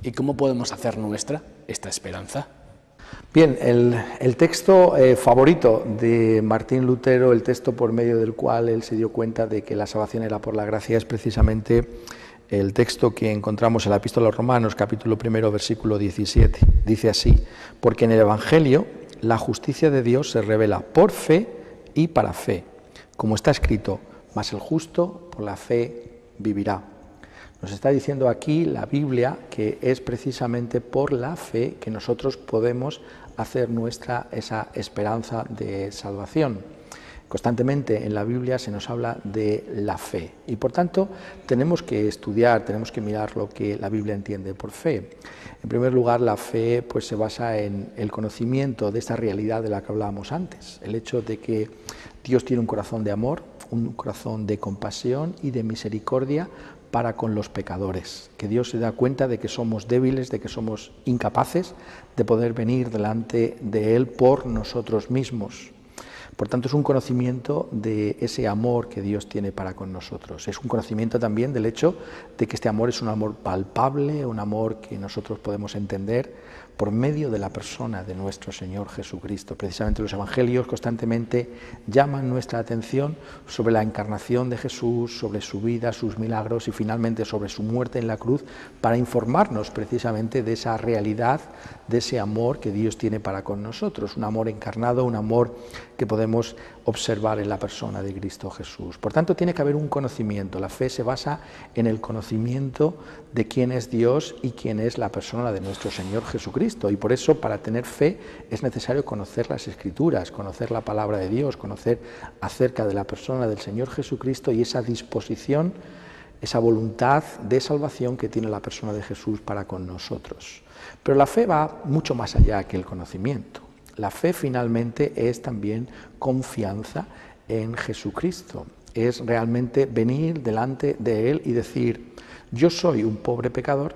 ¿Y cómo podemos hacer nuestra esta esperanza? Bien, el texto favorito de Martín Lutero, el texto por medio del cual él se dio cuenta de que la salvación era por la gracia, es precisamente el texto que encontramos en la Epístola a los Romanos, capítulo 1, versículo 17. Dice así: porque en el Evangelio la justicia de Dios se revela por fe y para fe, como está escrito, mas el justo por la fe vivirá. Nos está diciendo aquí la Biblia que es precisamente por la fe que nosotros podemos hacer nuestra esa esperanza de salvación. Constantemente en la Biblia se nos habla de la fe y por tanto tenemos que estudiar, tenemos que mirar lo que la Biblia entiende por fe. En primer lugar, la fe pues se basa en el conocimiento de esta realidad de la que hablábamos antes, el hecho de que Dios tiene un corazón de amor, un corazón de compasión y de misericordia para con los pecadores, que Dios se da cuenta de que somos débiles, de que somos incapaces de poder venir delante de Él por nosotros mismos. Por tanto, es un conocimiento de ese amor que Dios tiene para con nosotros. Es un conocimiento también del hecho de que este amor es un amor palpable, un amor que nosotros podemos entender por medio de la persona de nuestro Señor Jesucristo. Precisamente los evangelios constantemente llaman nuestra atención sobre la encarnación de Jesús, sobre su vida, sus milagros y finalmente sobre su muerte en la cruz, para informarnos precisamente de esa realidad, de ese amor que Dios tiene para con nosotros, un amor encarnado, un amor que podemos observar en la persona de Cristo Jesús. Por tanto, tiene que haber un conocimiento. La fe se basa en el conocimiento de quién es Dios y quién es la persona de nuestro Señor Jesucristo. Y por eso, para tener fe, es necesario conocer las Escrituras, conocer la palabra de Dios, conocer acerca de la persona del Señor Jesucristo y esa disposición, esa voluntad de salvación que tiene la persona de Jesús para con nosotros. Pero la fe va mucho más allá que el conocimiento. La fe finalmente es también confianza en Jesucristo. Es realmente venir delante de Él y decir: yo soy un pobre pecador,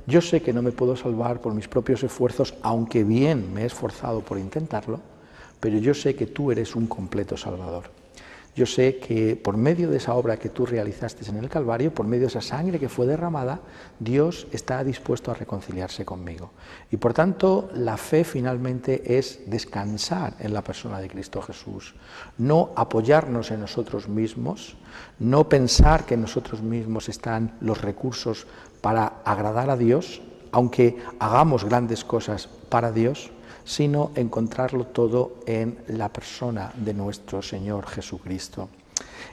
yo sé que no me puedo salvar por mis propios esfuerzos, aunque bien me he esforzado por intentarlo, pero yo sé que tú eres un completo Salvador. Yo sé que por medio de esa obra que tú realizaste en el Calvario, por medio de esa sangre que fue derramada, Dios está dispuesto a reconciliarse conmigo. Y por tanto, la fe finalmente es descansar en la persona de Cristo Jesús, no apoyarnos en nosotros mismos, no pensar que en nosotros mismos están los recursos para agradar a Dios, aunque hagamos grandes cosas para Dios, sino encontrarlo todo en la persona de nuestro Señor Jesucristo.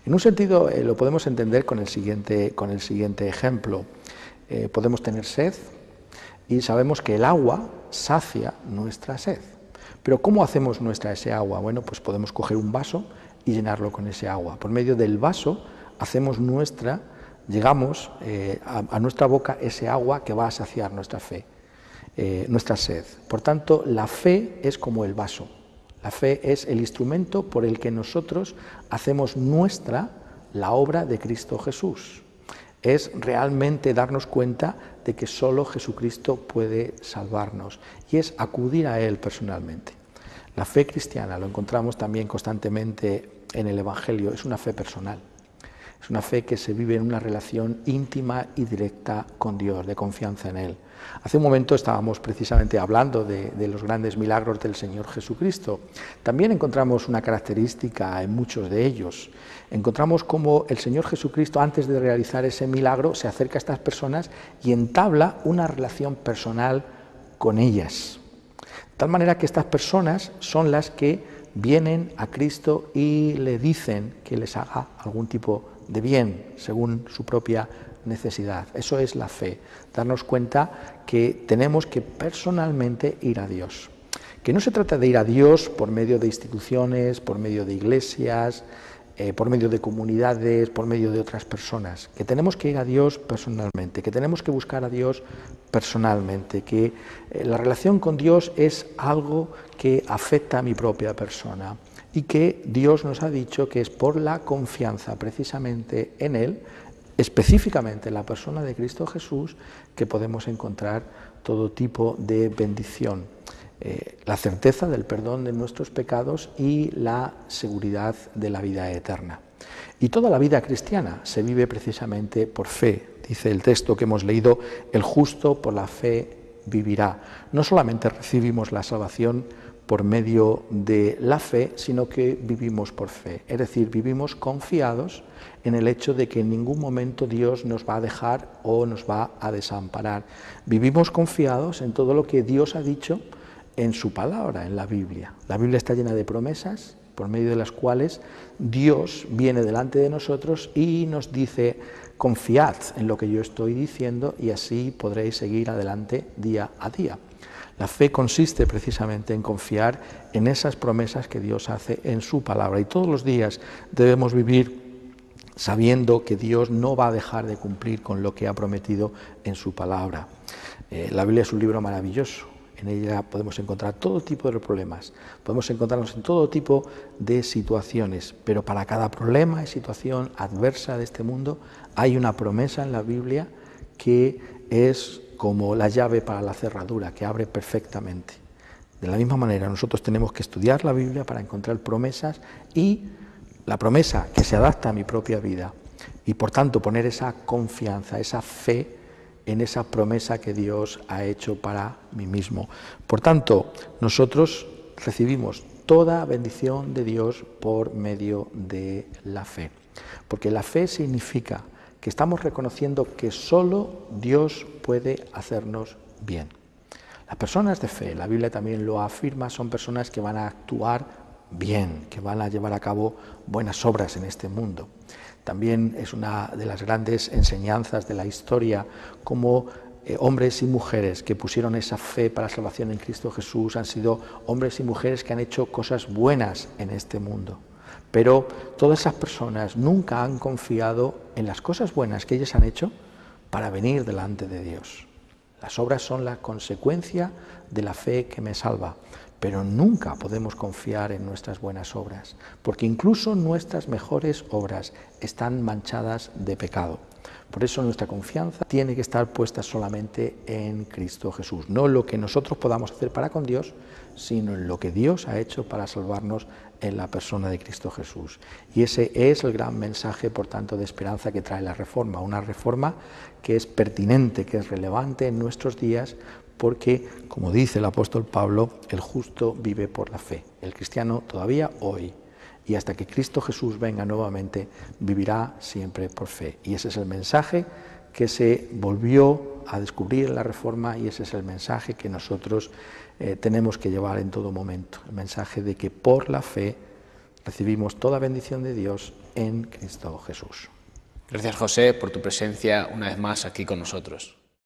En un sentido lo podemos entender con el siguiente ejemplo. Podemos tener sed y sabemos que el agua sacia nuestra sed. Pero ¿cómo hacemos nuestra ese agua? Bueno, pues podemos coger un vaso y llenarlo con ese agua. Por medio del vaso llegamos a nuestra boca ese agua que va a saciar nuestra sed. Por tanto, la fe es como el vaso. La fe es el instrumento por el que nosotros hacemos nuestra la obra de Cristo Jesús. Es realmente darnos cuenta de que solo Jesucristo puede salvarnos y es acudir a Él personalmente. La fe cristiana, lo encontramos también constantemente en el Evangelio, es una fe personal. Es una fe que se vive en una relación íntima y directa con Dios, de confianza en Él. Hace un momento estábamos precisamente hablando de los grandes milagros del Señor Jesucristo. También encontramos una característica en muchos de ellos. Encontramos cómo el Señor Jesucristo, antes de realizar ese milagro, se acerca a estas personas y entabla una relación personal con ellas. De tal manera que estas personas son las que vienen a Cristo y le dicen que les haga algún tipo de bien, según su propia necesidad. Eso es la fe, darnos cuenta que tenemos que personalmente ir a Dios. Que no se trata de ir a Dios por medio de instituciones, por medio de iglesias, por medio de comunidades, por medio de otras personas. Que tenemos que ir a Dios personalmente, que tenemos que buscar a Dios personalmente, que la relación con Dios es algo que afecta a mi propia persona y que Dios nos ha dicho que es por la confianza precisamente en Él, específicamente en la persona de Cristo Jesús, que podemos encontrar todo tipo de bendición. La certeza del perdón de nuestros pecados y la seguridad de la vida eterna. Y toda la vida cristiana se vive precisamente por fe. Dice el texto que hemos leído, el justo por la fe vivirá. No solamente recibimos la salvación por medio de la fe, sino que vivimos por fe. Es decir, vivimos confiados en el hecho de que en ningún momento Dios nos va a dejar o nos va a desamparar. Vivimos confiados en todo lo que Dios ha dicho en su palabra, en la Biblia. La Biblia está llena de promesas por medio de las cuales Dios viene delante de nosotros y nos dice: confiad en lo que yo estoy diciendo y así podréis seguir adelante día a día. La fe consiste precisamente en confiar en esas promesas que Dios hace en su palabra, y todos los días debemos vivir sabiendo que Dios no va a dejar de cumplir con lo que ha prometido en su palabra. La Biblia es un libro maravilloso. En ella podemos encontrar todo tipo de problemas, podemos encontrarnos en todo tipo de situaciones, pero para cada problema y situación adversa de este mundo hay una promesa en la Biblia que es como la llave para la cerradura, que abre perfectamente. De la misma manera, nosotros tenemos que estudiar la Biblia para encontrar promesas y la promesa que se adapta a mi propia vida, y por tanto poner esa confianza, esa fe en esa promesa que Dios ha hecho para mí mismo. Por tanto, nosotros recibimos toda bendición de Dios por medio de la fe, porque la fe significa que estamos reconociendo que solo Dios puede hacernos bien. Las personas de fe, la Biblia también lo afirma, son personas que van a actuar bien, que van a llevar a cabo buenas obras en este mundo. También es una de las grandes enseñanzas de la historia, como hombres y mujeres que pusieron esa fe para la salvación en Cristo Jesús han sido hombres y mujeres que han hecho cosas buenas en este mundo. Pero todas esas personas nunca han confiado en las cosas buenas que ellos han hecho para venir delante de Dios. Las obras son la consecuencia de la fe que me salva, pero nunca podemos confiar en nuestras buenas obras, porque incluso nuestras mejores obras están manchadas de pecado. Por eso nuestra confianza tiene que estar puesta solamente en Cristo Jesús, no en lo que nosotros podamos hacer para con Dios, sino en lo que Dios ha hecho para salvarnos en la persona de Cristo Jesús. Y ese es el gran mensaje, por tanto, de esperanza que trae la Reforma, una Reforma que es pertinente, que es relevante en nuestros días, porque, como dice el apóstol Pablo, el justo vive por la fe. El cristiano todavía hoy, y hasta que Cristo Jesús venga nuevamente, vivirá siempre por fe. Y ese es el mensaje que se volvió a descubrir en la Reforma, y ese es el mensaje que nosotros tenemos que llevar en todo momento. El mensaje de que por la fe recibimos toda bendición de Dios en Cristo Jesús. Gracias, José, por tu presencia una vez más aquí con nosotros.